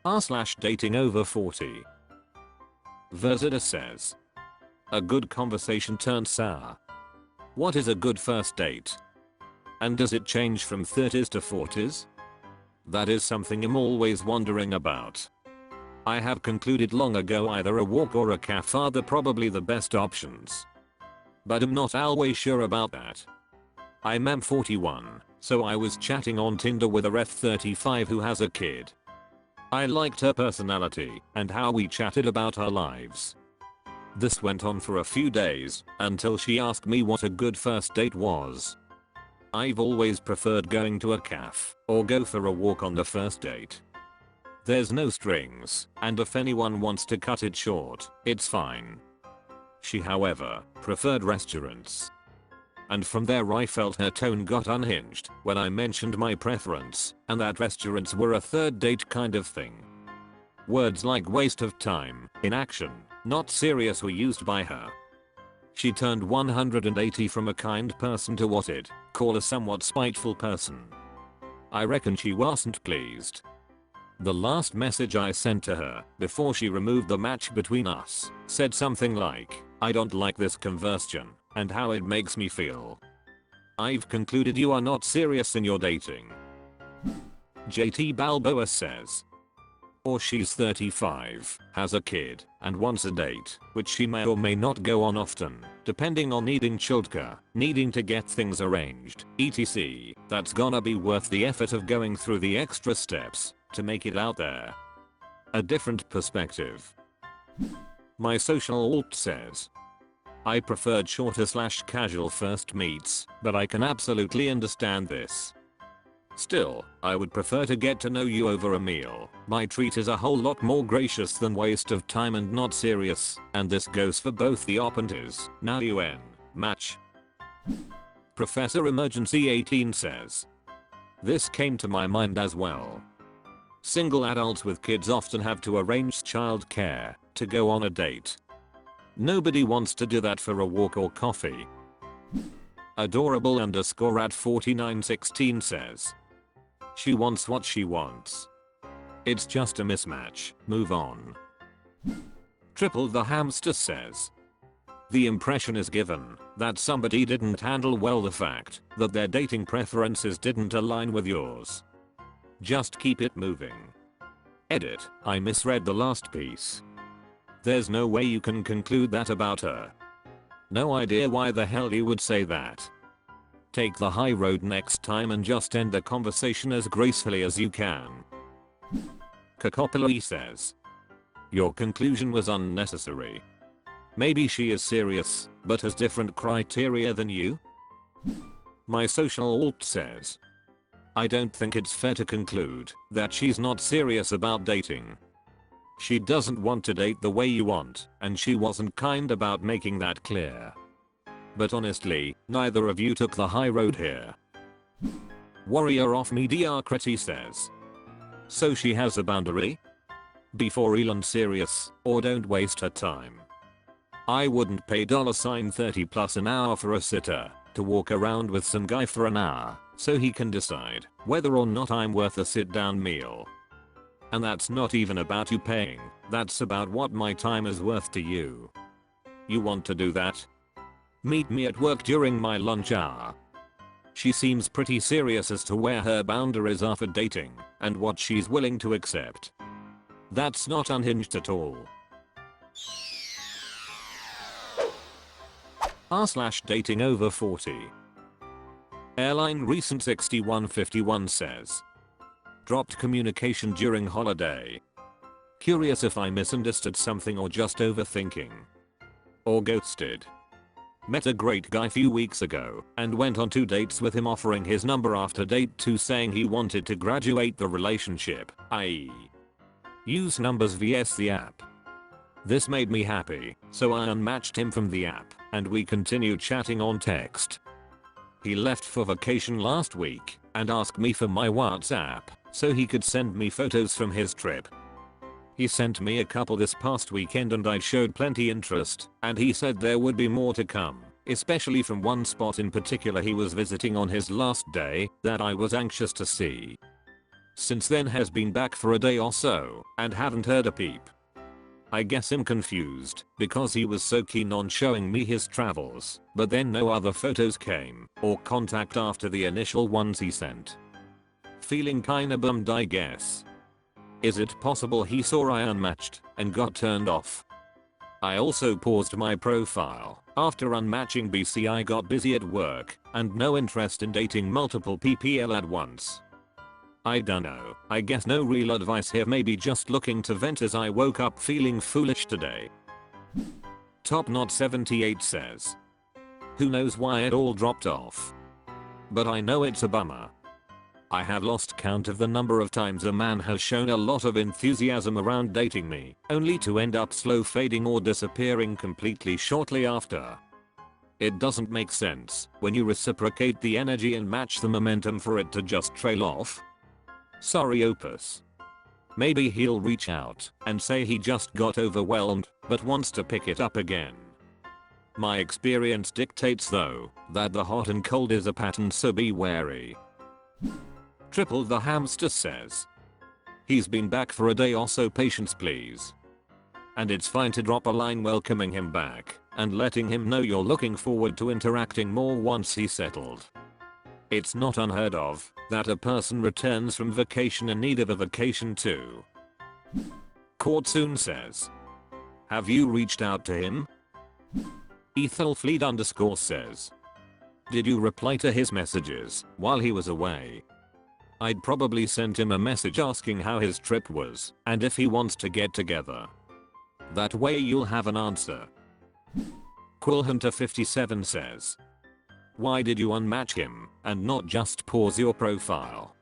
r/datingoverforty. Verzida says, a good conversation turns sour. What is a good first date? And does it change from 30s to 40s? That is something I'm always wondering about. I have concluded long ago either a walk or a cafe are probably the best options. But I'm not always sure about that. I'm 41, so I was chatting on Tinder with a F35 who has a kid. I liked her personality and how we chatted about our lives. This went on for a few days until she asked me what a good first date was. I've always preferred going to a cafe or go for a walk on the first date. There's no strings, and if anyone wants to cut it short, it's fine. She, however, preferred restaurants. And from there I felt her tone got unhinged when I mentioned my preference and that restaurants were a third date kind of thing. Words like waste of time, inaction, not serious were used by her. She turned 180 from a kind person to what I'd call a somewhat spiteful person. I reckon she wasn't pleased. The last message I sent to her before she removed the match between us said something like, I don't like this conversation and how it makes me feel. I've concluded you are not serious in your dating. JT Balboa says, or she's 35, has a kid, and wants a date, which she may or may not go on often, depending on needing childcare, needing to get things arranged, etc. That's gonna be worth the effort of going through the extra steps to make it out there. A different perspective. My social alt says, I preferred shorter/casual first meets, but I can absolutely understand this. Still, I would prefer to get to know you over a meal. My treat is a whole lot more gracious than waste of time and not serious, and this goes for both the op and his now UN match. Professor Emergency 18 says, this came to my mind as well. Single adults with kids often have to arrange childcare to go on a date. Nobody wants to do that for a walk or coffee. Adorable _ at 4916 says, she wants what she wants. It's just a mismatch, move on. Triple the Hamster says, the impression is given that somebody didn't handle well the fact that their dating preferences didn't align with yours. Just keep it moving. Edit, I misread the last piece. There's no way you can conclude that about her. No idea why the hell you would say that. Take the high road next time and just end the conversation as gracefully as you can. Kakopoli says, your conclusion was unnecessary. Maybe she is serious, but has different criteria than you? My social alt says, I don't think it's fair to conclude that she's not serious about dating. She doesn't want to date the way you want, and she wasn't kind about making that clear. But honestly, neither of you took the high road here. Warrior of Mediocrity says, so she has a boundary? Be for real and serious, or don't waste her time. I wouldn't pay $30+ an hour for a sitter to walk around with some guy for an hour so he can decide whether or not I'm worth a sit-down meal. And that's not even about you paying, that's about what my time is worth to you. You want to do that? Meet me at work during my lunch hour. She seems pretty serious as to where her boundaries are for dating and what she's willing to accept. That's not unhinged at all. r/datingoverforty. Airline recent 6151 says, dropped communication during holiday. Curious if I misunderstood something or just overthinking. Or ghosted. Met a great guy few weeks ago and went on 2 dates with him, offering his number after date 2, saying he wanted to graduate the relationship, i.e. use numbers vs the app. This made me happy, so I unmatched him from the app and we continued chatting on text. He left for vacation last week and asked me for my WhatsApp so he could send me photos from his trip. He sent me a couple this past weekend and I showed plenty interest, and he said there would be more to come, especially from one spot in particular he was visiting on his last day that I was anxious to see. Since then has been back for a day or so and haven't heard a peep. I guess I'm confused because he was so keen on showing me his travels, but then no other photos came or contact after the initial ones he sent. Feeling kinda bummed, I guess. Is it possible he saw I unmatched and got turned off? I also paused my profile after unmatching BC. I got busy at work and no interest in dating multiple PPL at once. I dunno, I guess no real advice here, maybe just looking to vent as I woke up feeling foolish today. Top Knot 78 says, who knows why it all dropped off? But I know it's a bummer. I have lost count of the number of times a man has shown a lot of enthusiasm around dating me, only to end up slow fading or disappearing completely shortly after. It doesn't make sense when you reciprocate the energy and match the momentum for it to just trail off. Sorry Opus. Maybe he'll reach out and say he just got overwhelmed but wants to pick it up again. My experience dictates though that the hot and cold is a pattern, so be wary. Triple the Hamster says, he's been back for a day or so, patience please. And it's fine to drop a line welcoming him back and letting him know you're looking forward to interacting more once he's settled. It's not unheard of that a person returns from vacation in need of a vacation too. Courtsoon says, have you reached out to him? Ethelfleet _ says, did you reply to his messages while he was away? I'd probably sent him a message asking how his trip was and if he wants to get together. That way you'll have an answer. Quillhunter 57 says, why did you unmatch him and not just pause your profile?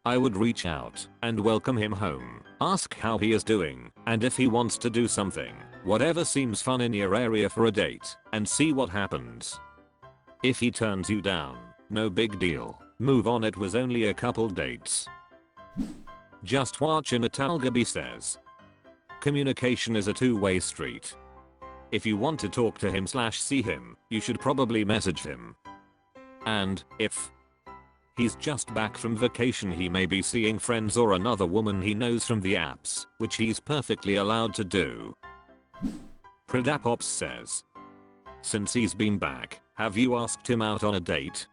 I would reach out and welcome him home, ask how he is doing and if he wants to do something, whatever seems fun in your area for a date, and see what happens. If he turns you down, no big deal, move on, it was only a couple dates. Just watch in Italgaby says, communication is a two-way street. If you want to talk to him / see him, you should probably message him. And if he's just back from vacation, he may be seeing friends or another woman he knows from the apps, which he's perfectly allowed to do. Predapops says, since he's been back, have you asked him out on a date?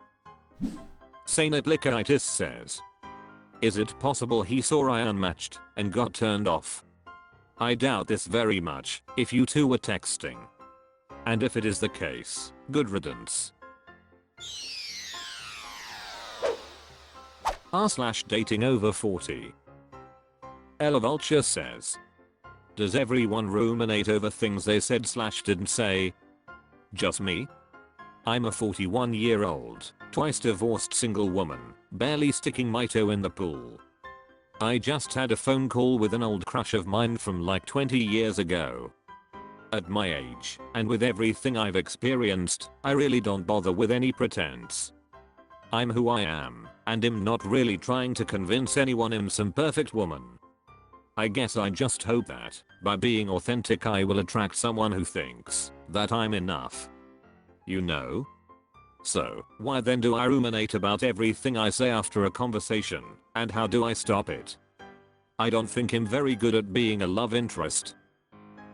Saneplikitis says, is it possible he saw I unmatched and got turned off? I doubt this very much if you two were texting. And if it is the case, good riddance. r/datingoverforty. Ella Vulture says, does everyone ruminate over things they said / didn't say? Just me? I'm a 41-year-old, twice divorced single woman, barely sticking my toe in the pool. I just had a phone call with an old crush of mine from like 20 years ago. At my age, and with everything I've experienced, I really don't bother with any pretense. I'm who I am, and I'm not really trying to convince anyone I'm some perfect woman. I guess I just hope that, by being authentic, I will attract someone who thinks that I'm enough. You know? So, why then do I ruminate about everything I say after a conversation, and how do I stop it? I don't think I'm very good at being a love interest.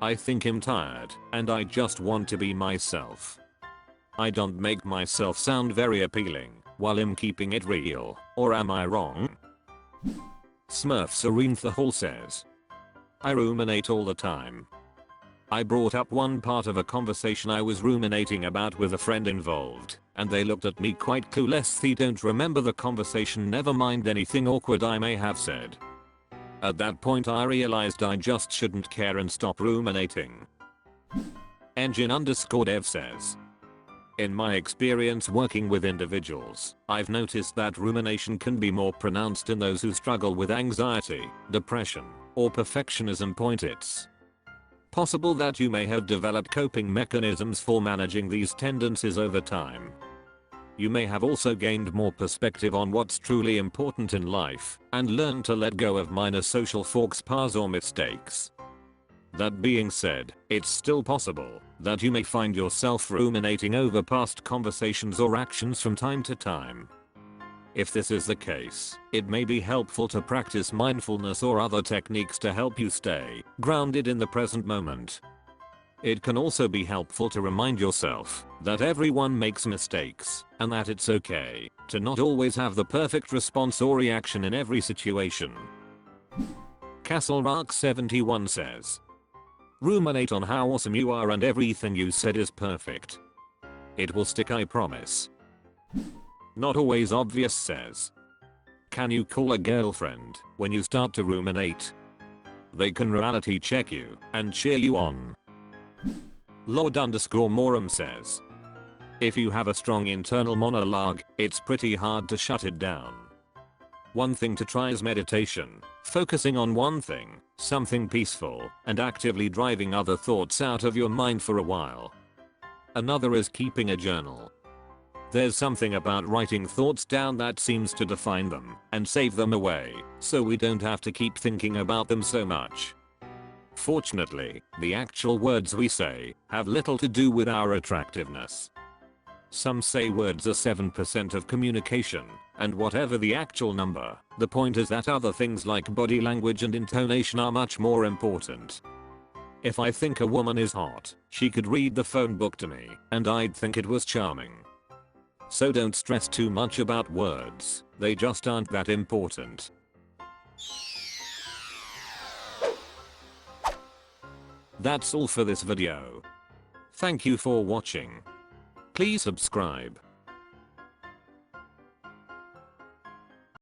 I think I'm tired, and I just want to be myself. I don't make myself sound very appealing, while I'm keeping it real, or am I wrong? Smurf Serene Hall says, I ruminate all the time. I brought up one part of a conversation I was ruminating about with a friend involved, and they looked at me quite clueless. They don't remember the conversation, never mind anything awkward I may have said. At that point I realized I just shouldn't care and stop ruminating. Engine_dev says, in my experience working with individuals, I've noticed that rumination can be more pronounced in those who struggle with anxiety, depression, or perfectionism. It's possible that you may have developed coping mechanisms for managing these tendencies over time. You may have also gained more perspective on what's truly important in life and learned to let go of minor social faux pas or mistakes. That being said, it's still possible that you may find yourself ruminating over past conversations or actions from time to time. If this is the case, it may be helpful to practice mindfulness or other techniques to help you stay grounded in the present moment. It can also be helpful to remind yourself that everyone makes mistakes and that it's okay to not always have the perfect response or reaction in every situation. CastleRark71 says, ruminate on how awesome you are and everything you said is perfect. It will stick, I promise. Not always obvious says, can you call a girlfriend when you start to ruminate? They can reality check you and cheer you on. Lord_Morum says, if you have a strong internal monologue, it's pretty hard to shut it down. One thing to try is meditation, focusing on one thing, something peaceful, and actively driving other thoughts out of your mind for a while. Another is keeping a journal. There's something about writing thoughts down that seems to define them and save them away, so we don't have to keep thinking about them so much. Fortunately, the actual words we say have little to do with our attractiveness. Some say words are 7% of communication, and whatever the actual number, the point is that other things like body language and intonation are much more important. If I think a woman is hot, she could read the phone book to me, and I'd think it was charming. So don't stress too much about words, they just aren't that important. That's all for this video. Thank you for watching. Please subscribe.